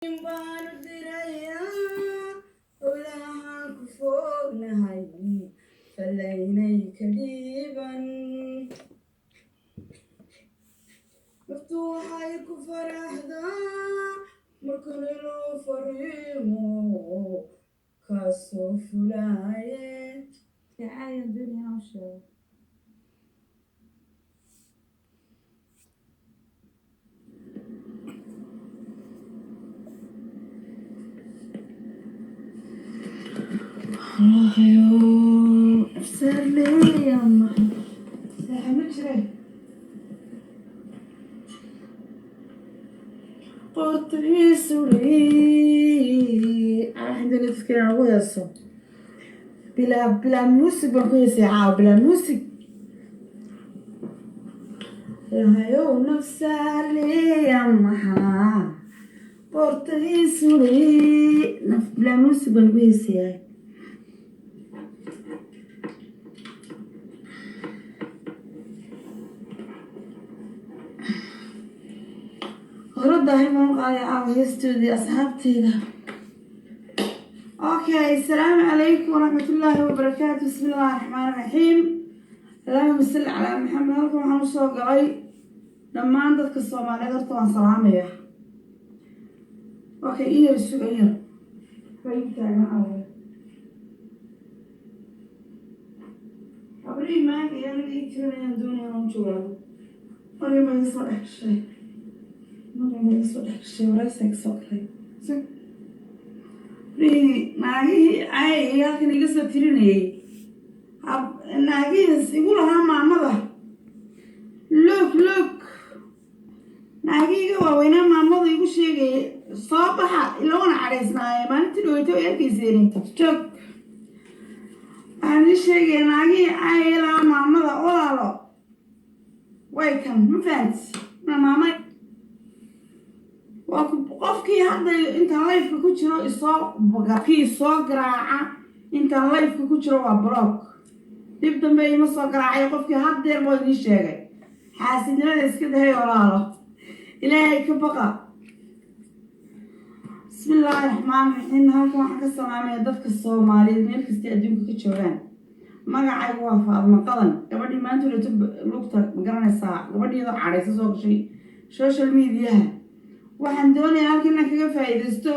baanu dirayaa howlahaan ku foognahay falaynay ka dhiiban naftu waxay ku faraxdaa marka loo fariimo kaasoo fulaaye aaya dunya usheeg Ayo, afsarley ama saxama jiray qortiisuli عندنا تفكير أنا أقول أصلا بلا موسيقى بنقول ساعة بلا موسيقى ayo nafsarley ama qortiisuli بلا موسيقى بنقول ساعة رد هاي موقع هيستودي أصحابتي ده. أوكي السلام عليكم ورحمة الله وبركاته. بسم الله الرحمن الرحيم. اللهم صل على محمد. هلكم waxaan usoo galay dhammaan dadka Soomaaliyeed horta waan salaamaya. Okay iyo su'aal faytaagan away. Abri ma ayaan iibinayaan doonayaan joogo. Wali ma soo dhashay. ما يصلح شيء ولا يسكسكري زين ري ناقي عاي لكن يقصد تريني ناقي يقولها مامضة لوك ناقي قوا وينا مامضة يقول شيء صباح لون عريسنا ما أنت لو يركي زيني شوف أنا شيء ناقي عاي لا مامضة ولا لا ويكم ما فهمت ماما qofkii hadda inta live ku jiro isoo garaaca inta live ku jiro waa block dib dambe ima soo garaacay qofkii haddeer boo idin sheegay xaasidnimada iska dahay walaalo ilaahay ka baqa bismillaahi raxmaani raxiim halkan waxaan ka salaamayaa dadka Soomaaliyeed meel kasta adduunka ka joogaan magacaygu waa Faadma Qadan gabadhii maanta lugta garanaysaa gabadhiida cadhaysa soo gashay social media waxaan doonayaa halkan inaan kaga faa'iideysto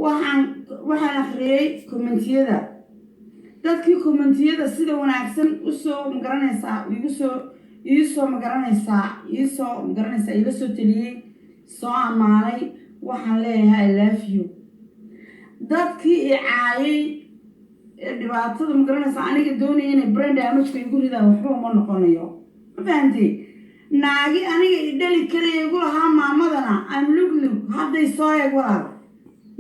waxaan akhriyay commentiyada dadkii commentiyada sida wanaagsan u soo magaranaysaa iisoo magaranaysaa ila soo taliyay soo amaanay waxaan leeyahay I love you dadkii i caayay dhibaatada magaranaysaa aniga doonaya inay brain damage igu ridaan waxba uma noqonayo ma fahantii naagi aniga idhali kale igu lahaa maamadana aan luglug hadday soo eeg walaal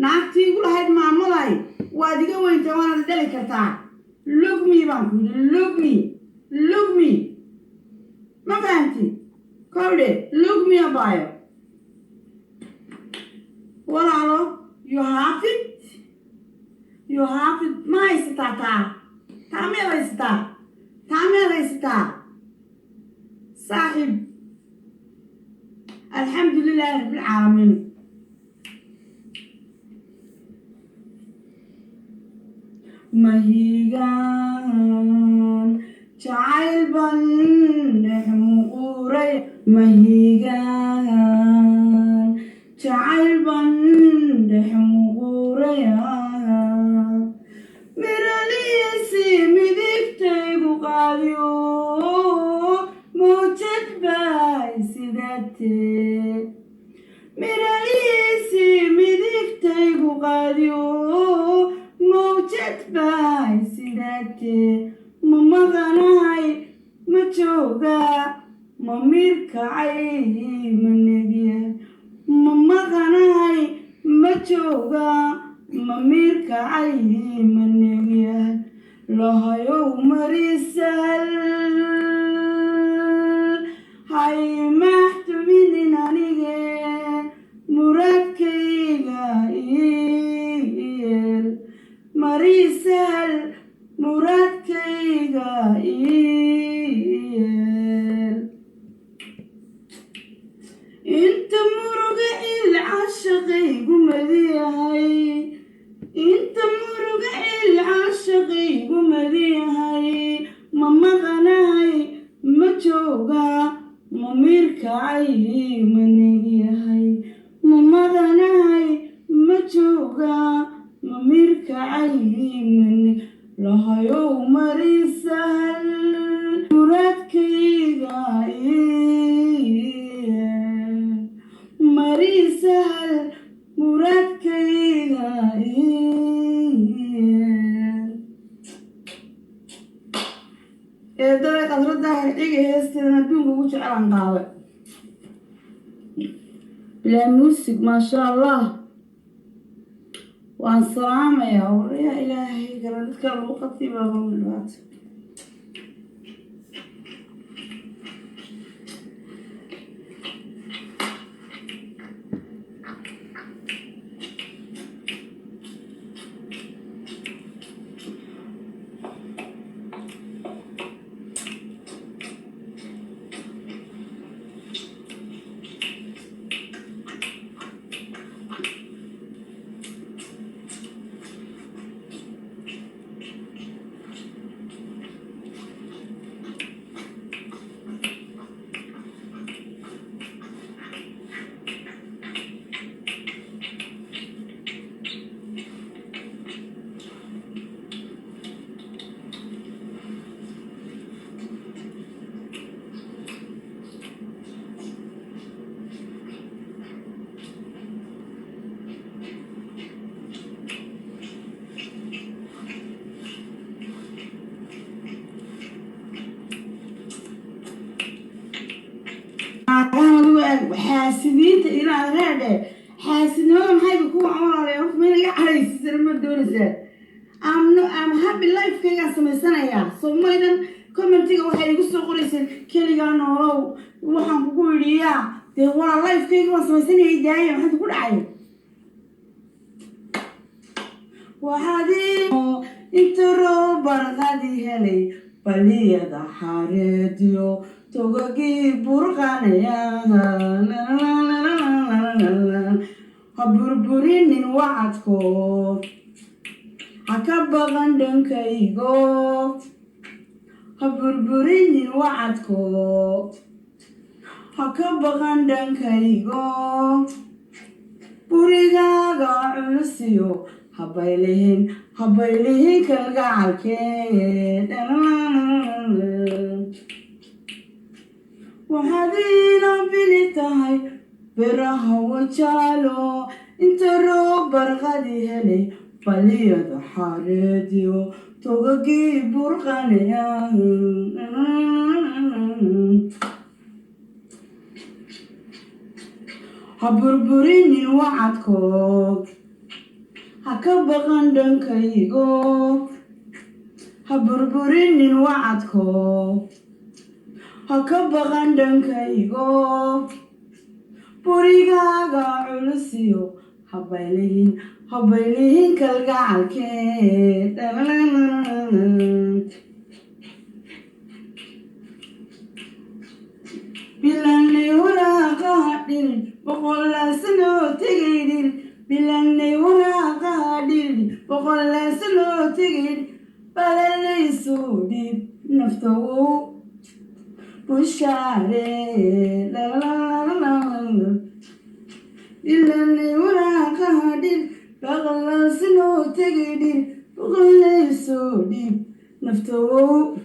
naagtii igu lahayd maamaday waad iga weyntaa waanaad idhali kartaa lugmi baan ku yidhi lugmi ma fahanti kowdhe lugmi abaayo walaalo you have it ma haysataa taameed haysataa صاحب الحمد لله رب العالمين مهيغان جعل بنح مقوري مهيغان جعل بنح مقوري مراليسي مديكتيغو قاديو موجد باي سيداتي مراليسي مديكتيغو قاديو موجد باي سيداتي ماما غناي مجوغا مميركعي منيجيا ماما غناي مجوغا مميركعي منيجيا لهيو مريسال هاي محتمين عليك مركيغا إيل مريسال مركيغا إيل انت مرقع العشقي قمدي انت مرقع العاشقي ومديهاي ماما غناي مجوغا مميركاي منيهاي ماما غناي مجوغا مميركاي مني لها يوم مريسال مرادكيغا مريسال مرادكيغا دولة قدرتها هرقيقة هستينا دونك وجه على نقاوة بلا موسيق ما شاء الله وان سلامة يا وريا إلهي قرأتك الوقت بابا من الوقت حاسدين إلى هذا حاسدين ما هاي بكون عمره يوم من يحرس سلم الدورسة I'm happy life كي أسمع سنة يا ثم إذا كم تيجي وحي يقص قريس كلي كانوا لو وحن بقول يا ده ورا life كي أسمع سنة يدعي ما حد يقول عيب وهذه انت روبر هذه هلي بلي هذا حاريديو توغي برغانيا هبربرين وعدكو هكبغن دنكيغو هبربرين وعدكو هكبغن دنكيغو بريغاغا علسيو هبايلهن كالغالكين وهذينا بلتاي براها وجالو انت روبر غادي هلي بليد حاريديو توغي برغانيا هبربرين وعدكو هكبغن دنكيغو هبربرين وعدكو هكبغن دنكيغو بريغاغا علسيو هبايلهن كالغالكين بلاني وراغادين بقول سنو تغيدين بلاني وراغادين بقول سنو تغيدين بلالي سودي نفتو بشاري لا لا لا بلاني وراغادين بقول سنو تغيدين بقول سودي نفتو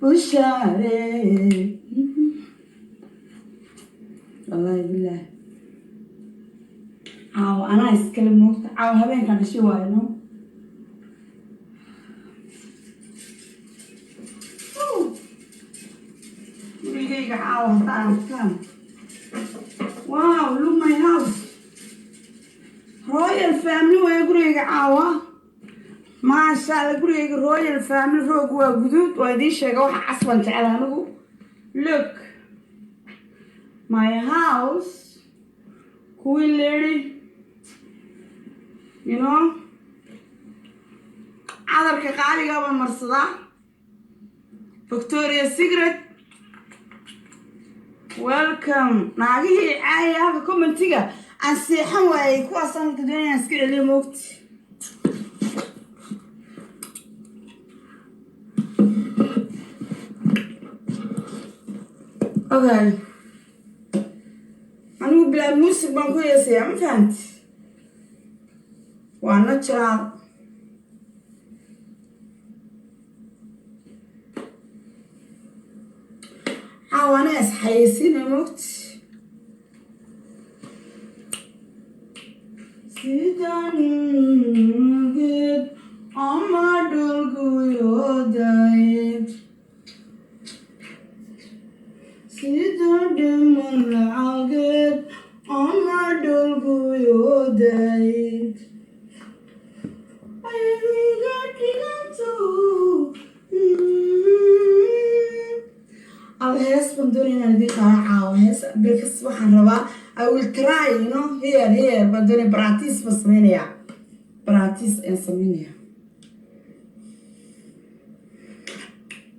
بشاري والله بالله أنا أتكلم موت هبين كان شيء وايد بيجي تعال واو look my house royal family ويقولوا عاوة ما شاء الله يقولوا royal family روق وجدود وهذه شيء واحد أصلا تعلانه look my house queen lady you know عذرك قالي قبل مرصدة Victoria's Secret welcome ناقيه عاية هذا كومنتيجا السيحان واي كواسان الدنيا سكير اللي موت okay anigu bilaa music baan ku heesayaa ma fahanti waa natural xawaana isxayeysiina mogti sidan geed ama dhulguyooday sida dhiman lacageed ama dhulguyooday ayniga dhiganto al hees baan doonaya inaan idin qaacaawo hees bekas waxaan rabaa I will try you know here baan doonaya practice baan sameynayaa practice aan sameynaya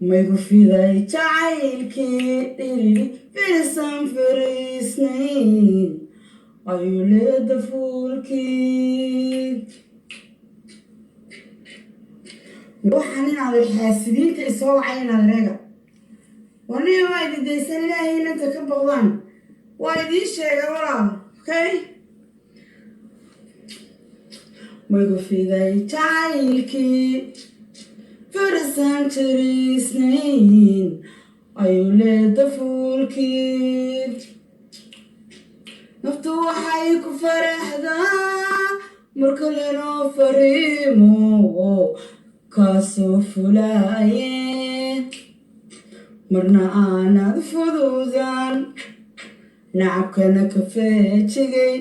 maygu fiday jacaylkii dhiriri firisan fariisnayn ayuu leeda fuulkii waxaan inaad xaasidiinta isoo wacay inaad reega waniga waa ididaysan ilaahay inanta ka boqdaan waa idiin sheega walaal okay maygu fiday jacaylkii firisan fariisnayn ayuu leeda fuulkii naftu waxay ku faraxdaa marka lenoo fariimo kaasoo fulaaye marna aanad fududan nacabkana ka feejigay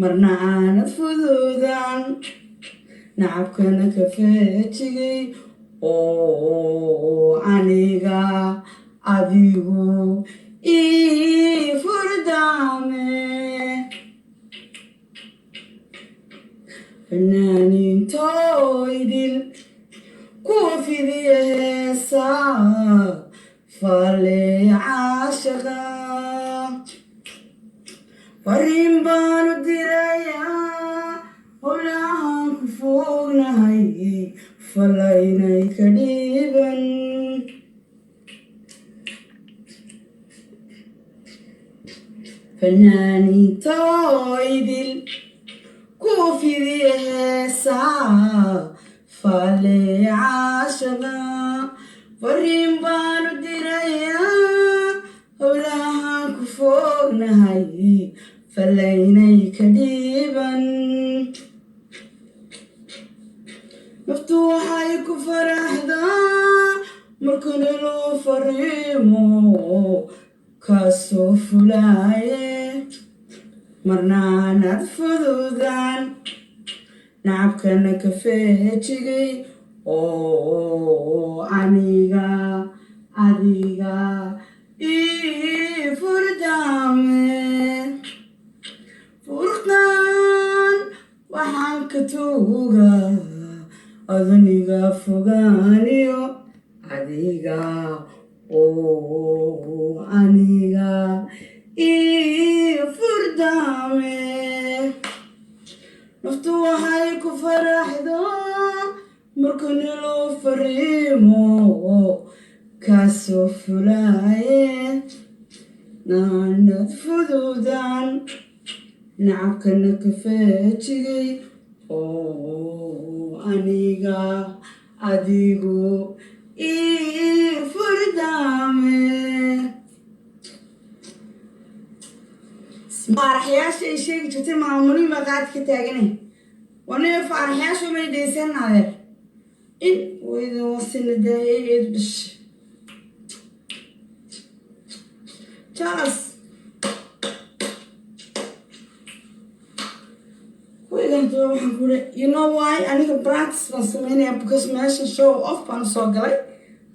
marna aanad fududan nacabkana ka feejigay oo aniga adigu ii furdaame fanaaniintooydil kuwa fidiya heesaa falee caashaqa fariin baanu dirayaa howlahaan ku foognahay falaynay ka dhiiban fanaaniintooydil kuwa fidiya heesaa falee caashaqa fariin baanu dirayaa howlahaan ku foognahay falaynay ka dhiiban naftu waxay ku faraxdaa marka loo fariimo kaasoo fulaaye marna aanad fududan nacabkana ka feejigay oo aniga adiga ii furdaame furqaan waxaan ka tuugaa adniga fogaaniyo adiga oo aniga ii furdaame naftu waxay ku faraxdaa marka niloo fariimo kaasoo fulaaye naanad fududan nacabkana ka feejigay oo aniga adigu ii furdaame faaraxyaasha ay sheegi jirtay maamulin baa qaad ka taaganay waniga faaraxyaasha may dhaysanaadeer in wayda wasina daayay eed dhashay jalas wayganto waxaan ku leey you know why aniga practice baan sameynaya because meesha show off baan soo galay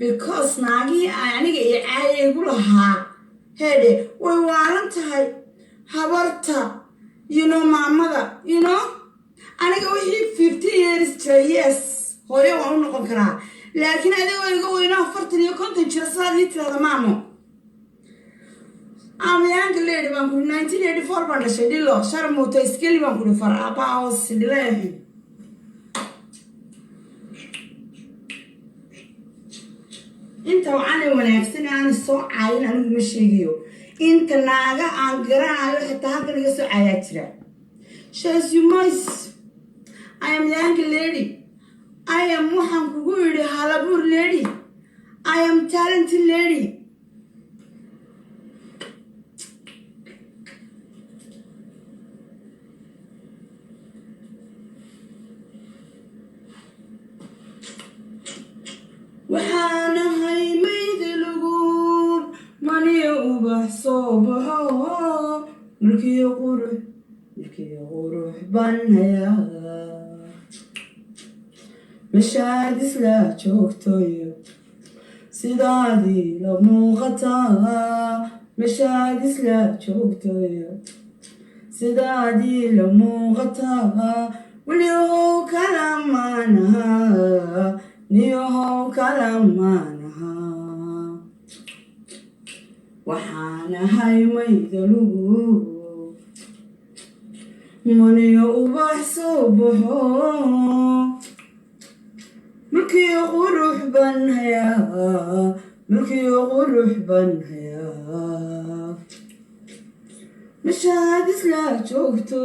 because naagii aniga iyo caayay igu lahaa heede way waalan tahay habarta you know maamada you know aniga wixii 15 years jira yes hooyo waan u noqon karaa laakiin adigoo iga weynaa 40 iyo 50 jira saad ii tirada maamo I'm young lady baan kuri 1984 baan dhashay dhilo sharmuuta iskeli baan kuri far aabaa hoos dhileehi inta waxaan wanaagsan aan soo caayin anigu ma sheegayo inta naaga aan garanayo xitaa halkan iga soo caayaa jira she's you mice I am young lady I am waxaan kugu yidhi halabuur lady I am talented lady waxaan ahay maydi luguub maniyo ubax soo baxo mulkiyo qurux baan hayaa meshaad isla joogtoyo sidaadii la muuqataa meshaad isla joogtoyo sidaadii la muuqataa weliyahow kala maanaha niyahow kala maanaha waxaan ahay mayda lugu maniyo ubax soo baxo mulkiyo qurux baan hayaa meshaad isla joogto